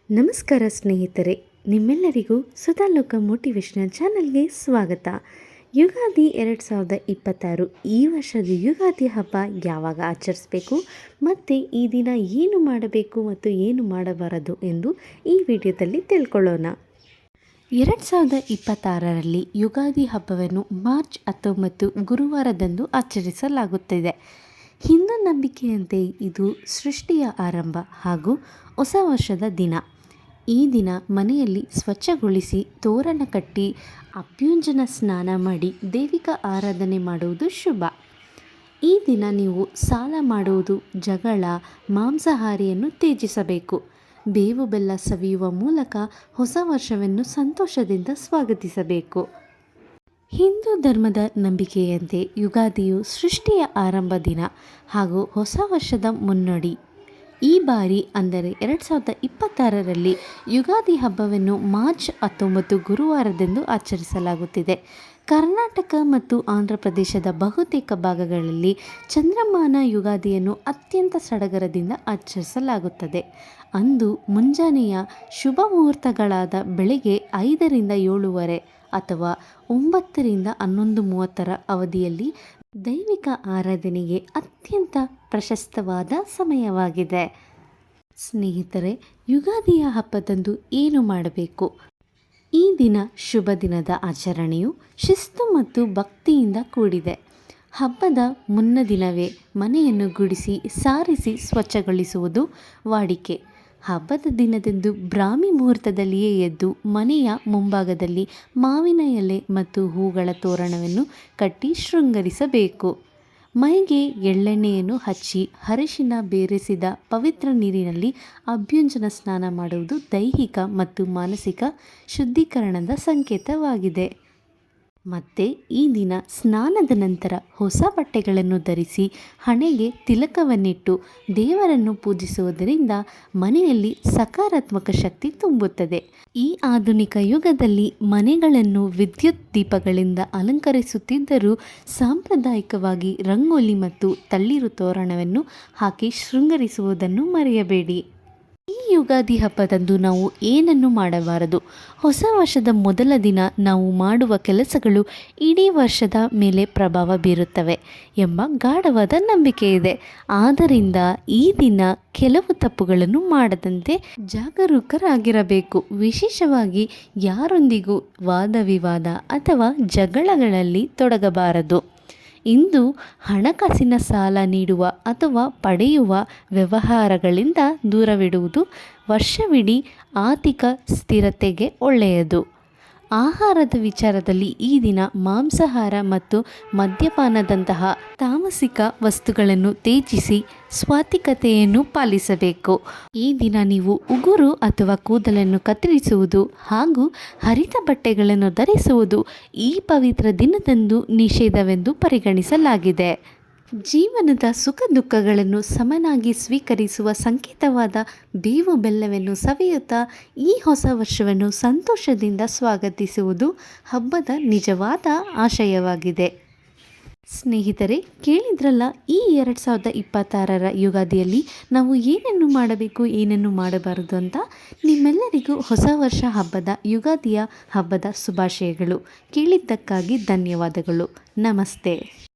ನಮಸ್ಕಾರ ಸ್ನೇಹಿತರೆ, ನಿಮ್ಮೆಲ್ಲರಿಗೂ ಸುಧಾಲೋಕ ಮೋಟಿವೇಶನಲ್ ಚಾನಲ್ಗೆ ಸ್ವಾಗತ. ಯುಗಾದಿ 2026 ಈ ವರ್ಷದ ಯುಗಾದಿ ಹಬ್ಬ ಯಾವಾಗ ಆಚರಿಸಬೇಕು ಮತ್ತು ಈ ದಿನ ಏನು ಮಾಡಬೇಕು ಮತ್ತು ಏನು ಮಾಡಬಾರದು ಎಂದು ಈ ವಿಡಿಯೋದಲ್ಲಿ ತಿಳ್ಕೊಳ್ಳೋಣ. 2026ರಲ್ಲಿ ಯುಗಾದಿ ಹಬ್ಬವನ್ನು ಮಾರ್ಚ್ 19 ಗುರುವಾರದಂದು ಆಚರಿಸಲಾಗುತ್ತಿದೆ. ಹಿಂದೂ ನಂಬಿಕೆಯಂತೆ ಇದು ಸೃಷ್ಟಿಯ ಆರಂಭ ಹಾಗೂ ಹೊಸ ವರ್ಷದ ದಿನ. ಈ ದಿನ ಮನೆಯಲ್ಲಿ ಸ್ವಚ್ಛಗೊಳಿಸಿ ತೋರಣ ಕಟ್ಟಿ ಅಭ್ಯಂಜನ ಸ್ನಾನ ಮಾಡಿ ದೈವಿಕ ಆರಾಧನೆ ಮಾಡುವುದು ಶುಭ. ಈ ದಿನ ನೀವು ಸಾಲ ಮಾಡುವುದು, ಜಗಳ, ಮಾಂಸಾಹಾರಿಯನ್ನು ತ್ಯಜಿಸಬೇಕು. ಬೇವು ಬೆಲ್ಲ ಸವಿಯುವ ಮೂಲಕ ಹೊಸ ವರ್ಷವನ್ನು ಸಂತೋಷದಿಂದ ಸ್ವಾಗತಿಸಬೇಕು. ಹಿಂದೂ ಧರ್ಮದ ನಂಬಿಕೆಯಂತೆ ಯುಗಾದಿಯು ಸೃಷ್ಟಿಯ ಆರಂಭ ದಿನ ಹಾಗೂ ಹೊಸ ವರ್ಷದ ಮುನ್ನಡಿ. ಈ ಬಾರಿ ಅಂದರೆ 2026ರಲ್ಲಿ ಯುಗಾದಿ ಹಬ್ಬವನ್ನು ಮಾರ್ಚ್ 19 ಗುರುವಾರದಂದು ಆಚರಿಸಲಾಗುತ್ತಿದೆ. ಕರ್ನಾಟಕ ಮತ್ತು ಆಂಧ್ರ ಪ್ರದೇಶದ ಬಹುತೇಕ ಭಾಗಗಳಲ್ಲಿ ಚಂದ್ರಮಾನ ಯುಗಾದಿಯನ್ನು ಅತ್ಯಂತ ಸಡಗರದಿಂದ ಆಚರಿಸಲಾಗುತ್ತದೆ. ಅಂದು ಮುಂಜಾನೆಯ ಶುಭ ಮುಹೂರ್ತಗಳಾದ ಬೆಳಗ್ಗೆ 5ರಿಂದ 7:30 ಅಥವಾ 9ರಿಂದ 11:30 ಅವಧಿಯಲ್ಲಿ ದೈವಿಕ ಆರಾಧನೆಗೆ ಅತ್ಯಂತ ಪ್ರಶಸ್ತವಾದ ಸಮಯವಾಗಿದೆ. ಸ್ನೇಹಿತರೆ, ಯುಗಾದಿಯ ಹಬ್ಬದಂದು ಏನು ಮಾಡಬೇಕು? ಈ ದಿನ ಶುಭ ದಿನದ ಆಚರಣೆಯು ಶಿಸ್ತು ಮತ್ತು ಭಕ್ತಿಯಿಂದ ಕೂಡಿದೆ. ಹಬ್ಬದ ಮುನ್ನ ದಿನವೇ ಮನೆಯನ್ನು ಗುಡಿಸಿ ಸಾರಿಸಿ ಸ್ವಚ್ಛಗೊಳಿಸುವುದು ವಾಡಿಕೆ. ಹಬ್ಬದ ದಿನದಂದು ಬ್ರಾಹ್ಮಿ ಮುಹೂರ್ತದಲ್ಲಿಯೇ ಎದ್ದು ಮನೆಯ ಮುಂಭಾಗದಲ್ಲಿ ಮಾವಿನ ಎಲೆ ಮತ್ತು ಹೂಗಳ ತೋರಣವನ್ನು ಕಟ್ಟಿ ಶೃಂಗರಿಸಬೇಕು. ಮೈಗೆ ಎಳ್ಳೆಣ್ಣೆಯನ್ನು ಹಚ್ಚಿ ಅರಿಶಿನ ಬೆರೆಸಿದ ಪವಿತ್ರ ನೀರಿನಲ್ಲಿ ಅಭ್ಯಂಜನ ಸ್ನಾನ ಮಾಡುವುದು ದೈಹಿಕ ಮತ್ತು ಮಾನಸಿಕ ಶುದ್ಧೀಕರಣದ ಸಂಕೇತವಾಗಿದೆ. ಮತ್ತು ಈ ದಿನ ಸ್ನಾನದ ನಂತರ ಹೊಸ ಬಟ್ಟೆಗಳನ್ನು ಧರಿಸಿ ಹಣೆಗೆ ತಿಲಕವನ್ನಿಟ್ಟು ದೇವರನ್ನು ಪೂಜಿಸುವುದರಿಂದ ಮನೆಯಲ್ಲಿ ಸಕಾರಾತ್ಮಕ ಶಕ್ತಿ ತುಂಬುತ್ತದೆ. ಈ ಆಧುನಿಕ ಯುಗದಲ್ಲಿ ಮನೆಗಳನ್ನು ವಿದ್ಯುತ್ ದೀಪಗಳಿಂದ ಅಲಂಕರಿಸುತ್ತಿದ್ದರೂ ಸಾಂಪ್ರದಾಯಿಕವಾಗಿ ರಂಗೋಲಿ ಮತ್ತು ತಳಿರು ತೋರಣವನ್ನು ಹಾಕಿ ಶೃಂಗರಿಸುವುದನ್ನು ಮರೆಯಬೇಡಿ. ಈ ಯುಗಾದಿ ಹಬ್ಬದಂದು ನಾವು ಏನನ್ನು ಮಾಡಬಾರದು? ಹೊಸ ವರ್ಷದ ಮೊದಲ ದಿನ ನಾವು ಮಾಡುವ ಕೆಲಸಗಳು ಇಡೀ ವರ್ಷದ ಮೇಲೆ ಪ್ರಭಾವ ಬೀರುತ್ತವೆ ಎಂಬ ಗಾಢವಾದ ನಂಬಿಕೆ ಇದೆ. ಆದ್ದರಿಂದ ಈ ದಿನ ಕೆಲವು ತಪ್ಪುಗಳನ್ನು ಮಾಡದಂತೆ ಜಾಗರೂಕರಾಗಿರಬೇಕು. ವಿಶೇಷವಾಗಿ ಯಾರೊಂದಿಗೂ ವಾದ ವಿವಾದ ಅಥವಾ ಜಗಳಗಳಲ್ಲಿ ತೊಡಗಬಾರದು. ಇಂದು ಹಣಕಾಸಿನ ಸಾಲ ನೀಡುವ ಅಥವಾ ಪಡೆಯುವ ವ್ಯವಹಾರಗಳಿಂದ ದೂರವಿಡುವುದು ವರ್ಷವಿಡೀ ಆರ್ಥಿಕ ಸ್ಥಿರತೆಗೆ ಒಳ್ಳೆಯದು. ಆಹಾರದ ವಿಚಾರದಲ್ಲಿ ಈ ದಿನ ಮಾಂಸಾಹಾರ ಮತ್ತು ಮದ್ಯಪಾನದಂತಹ ತಾಮಸಿಕ ವಸ್ತುಗಳನ್ನು ತ್ಯಜಿಸಿ ಸಾತ್ವಿಕತೆಯನ್ನು ಪಾಲಿಸಬೇಕು. ಈ ದಿನ ನೀವು ಉಗುರು ಅಥವಾ ಕೂದಲನ್ನು ಕತ್ತರಿಸುವುದು ಹಾಗೂ ಹರಿದ ಬಟ್ಟೆಗಳನ್ನು ಧರಿಸುವುದು ಈ ಪವಿತ್ರ ದಿನದಂದು ನಿಷೇಧವೆಂದು ಪರಿಗಣಿಸಲಾಗಿದೆ. ಜೀವನದ ಸುಖ ದುಃಖಗಳನ್ನು ಸಮನಾಗಿ ಸ್ವೀಕರಿಸುವ ಸಂಕೇತವಾದ ಬೇವು ಬೆಲ್ಲವನ್ನು ಸವಿಯುತ್ತಾ ಈ ಹೊಸ ವರ್ಷವನ್ನು ಸಂತೋಷದಿಂದ ಸ್ವಾಗತಿಸುವುದು ಹಬ್ಬದ ನಿಜವಾದ ಆಶಯವಾಗಿದೆ. ಸ್ನೇಹಿತರೆ, ಕೇಳಿದ್ರಲ್ಲ, ಈ 2026ರ ಯುಗಾದಿಯಲ್ಲಿ ನಾವು ಏನನ್ನು ಮಾಡಬೇಕು, ಏನನ್ನು ಮಾಡಬಾರದು ಅಂತ. ನಿಮ್ಮೆಲ್ಲರಿಗೂ ಹೊಸ ವರ್ಷ ಹಬ್ಬದ ಯುಗಾದಿಯ ಹಬ್ಬದ ಶುಭಾಶಯಗಳು. ಕೇಳಿದ್ದಕ್ಕಾಗಿ ಧನ್ಯವಾದಗಳು. ನಮಸ್ತೆ.